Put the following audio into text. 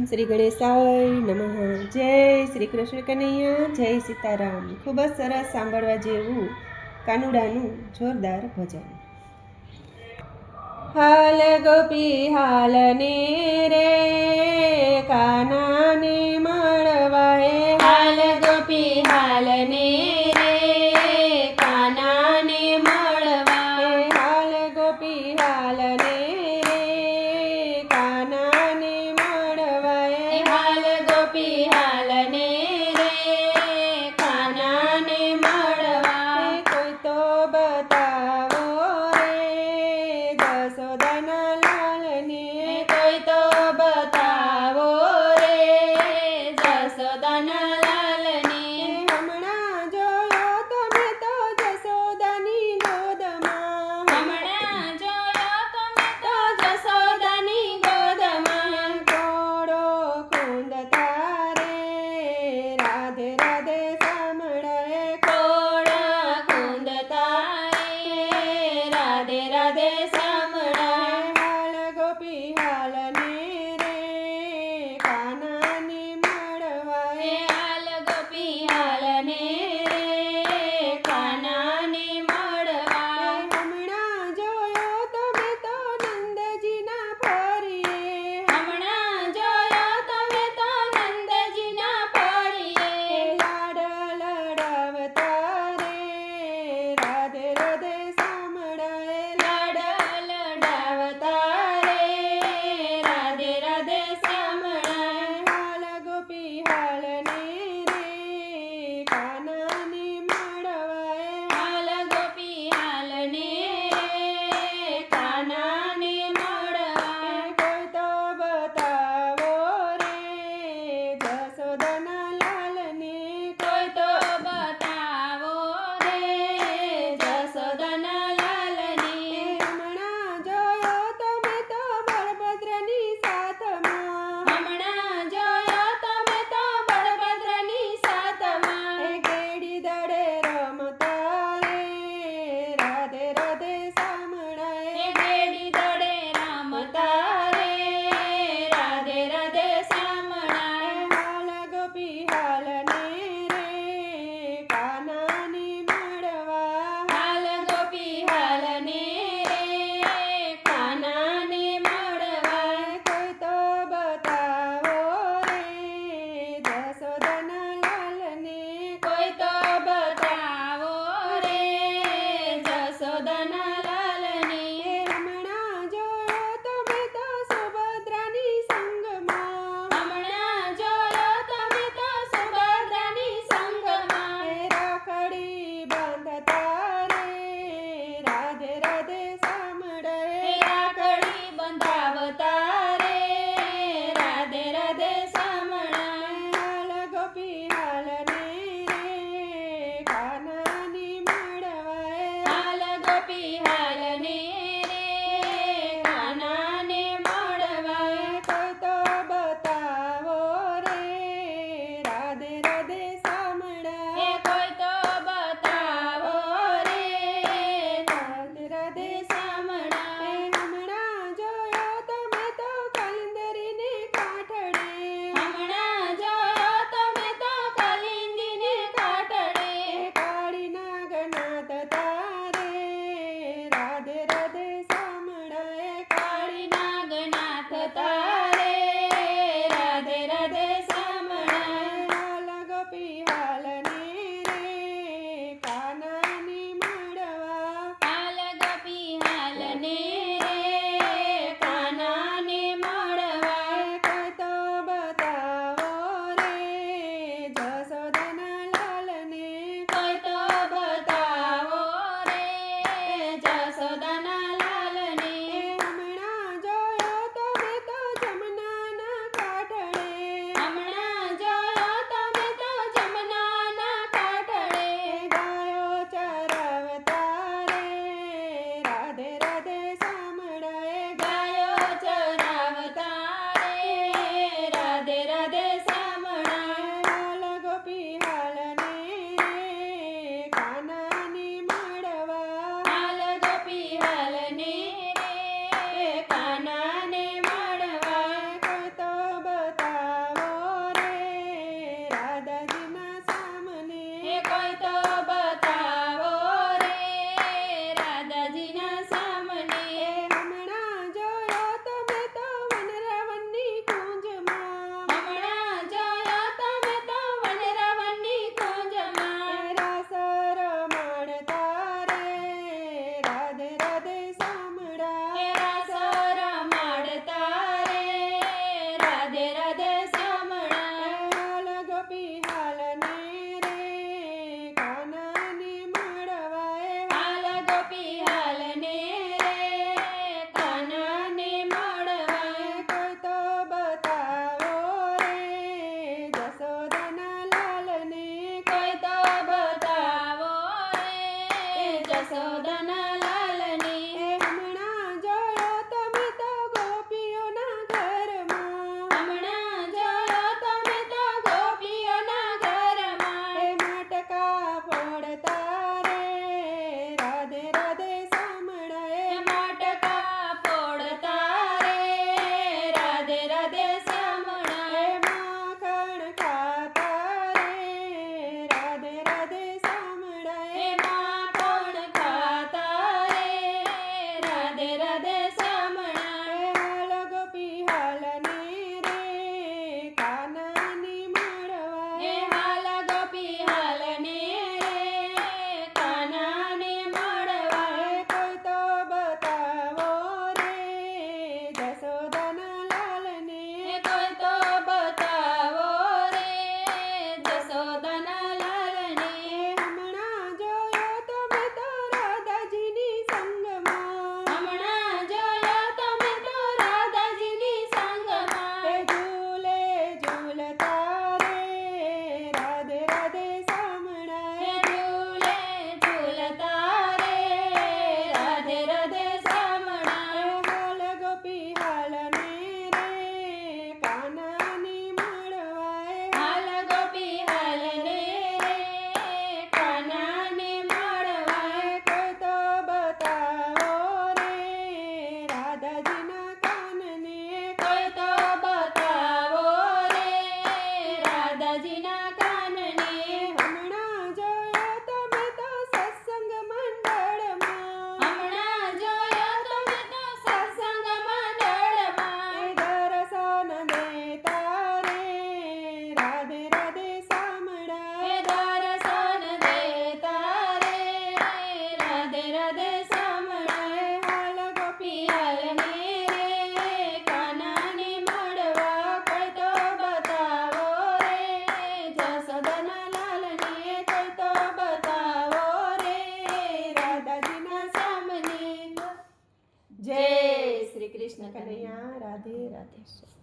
શ્રી ગણેશાય નમઃ. જય શ્રી કૃષ્ણ કનૈયા, જય સીતારામ. ખૂબ જ સરસ સાંભળવા જેવું કાનુડાનું જોરદાર ભજન. હાલ ગોપી હાલ ને રે કાનાને મળવાય. હાલ ગોપી હાલ ને રે કાનાને મળવા. હાલ ગોપી હાલ ને રે કાનાને મળવાય. હાલ ગોપી હાલ ને રે કાનાને મળવા. કોઈ તો બતાવો રે જશોદાના લાલને. કોઈ તો બતાવો રે કોઈ તો બતાવો રે રાધાજીના સામને હમણાં જોયો તમે તો વનરાવનની કુંજમાં હમણાં જોયો તમે તો વનરાવનની કુંજમાં રાસ રમાડતા રે રાધે રાધે સામડા રાસ રમાડતા રે રાધે રાધે સામળા હાલ ગોપી હાલને રે કાનાને મળવાએ હાલ ગોપી હાલને રે કાનાને મળવા કોઈ તો બતાવો રે જશોદાના લાલને કોઈ તો બતાવો રે જશોદાના લાલને હમણાં જોયો તમે તો ગોપીઓના ઘરમાં હમણાં જોયો તમે તો ગોપીઓના ઘરમાં માટકા ફોડતા રે રાધે રાધે સામળાએ માટકા ફોડતા રે રાધે રાધે સામળા માખણ ખાતા રે રાધે રાધે સામળાએ માખણ ખાતા રે રાધે રાધે સામળા હાલ ગોપી હાલને રે કાનાની મળવાએ હાલ ગોપી હાલને રે કાનાને મળવા કોઈ તો બતાવો રે જશોદાના લાલને કોઈ તો બતાવો રે જશોદાના લાલને હમણાં જોયો તમે તો રાધાજીની સંગમાં હમણાં જોયો તમે તો રાધાજીની સંગમાં ઝૂલે ઝૂલતા રે રાધે રાધે સામળાએ ઝૂલે ઝૂલતા રે રાધે રાધે સામળા હાલ ગોપી હાલને રે કાનાની મળવાએ હાલ ગોપી હાલને રે કાનાને મળવા કોઈ તો બતાવો રે રાધાજીના કાનને કોઈ તો બતાવો રે રાધાજીના કાનને હમણાં જોયો તમે તો સત્સંગ મંડળમાં હમણાં જોયો તમે તો સત્સંગ મંડળમાં દર્શન દેતા રે રાધે રાધે સામળા દર્શન દેતા રે રાધે રાધે સામળા હાલ ગોપી પિયાલને રે કાનાને મળવા કોઈ તો બતાવો રે જશોદાના લાલને કોઈ તો બતાવો રે રાધાજીના સામને જય શ્રી કૃષ્ણ કનૈયા કનૈયા રાધે રાધે